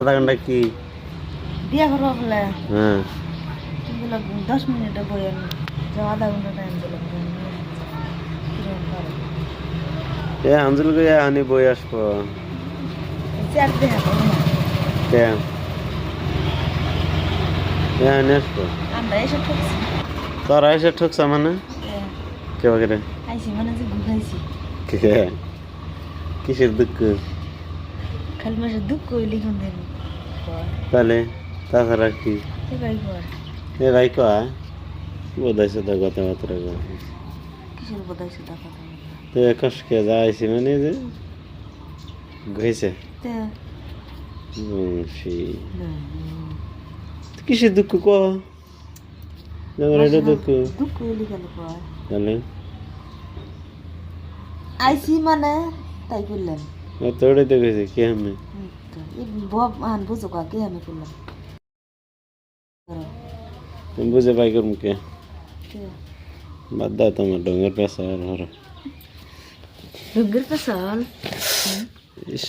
আধা ঘন্টা কি বিয়া করবো বলে হ্যাঁ 10 মিনিটে বই আমি আধা ঘন্টা টাইম দিলাম এ আঞ্জল গিয়ে আনি বই আসবো চেয়ার দেখা কে আনি আসবো আমরা এসে ঠকছি তোরা এসে ঠকছা মানে কে বাকি আইসি মানে যে ঘুরাইছি কে কিসের দুঃখ খালি মাসে দুঃখ লিখুন দেন তাহলে তাছাড়া কি ভাই কর এ ভাই কয় বোধাইছে তো কথাবার্তা কিসের বোধাইছে তা কথা তো কষ্টকে যাইছি মানে যে ঘুরেছে কিসের দুঃখ ক এটা দুঃখ দুঃখ লিখালে কয় তাহলে আইসি মানে তাই করলেন তোরে তো গেছে কে আমি বব আন বুঝো কে আমি করলাম তুমি বুঝে পাই করুম কে বাদ দাও তোমার ডঙ্গের পেশা আর ডুঙ্গের পেছাল ইস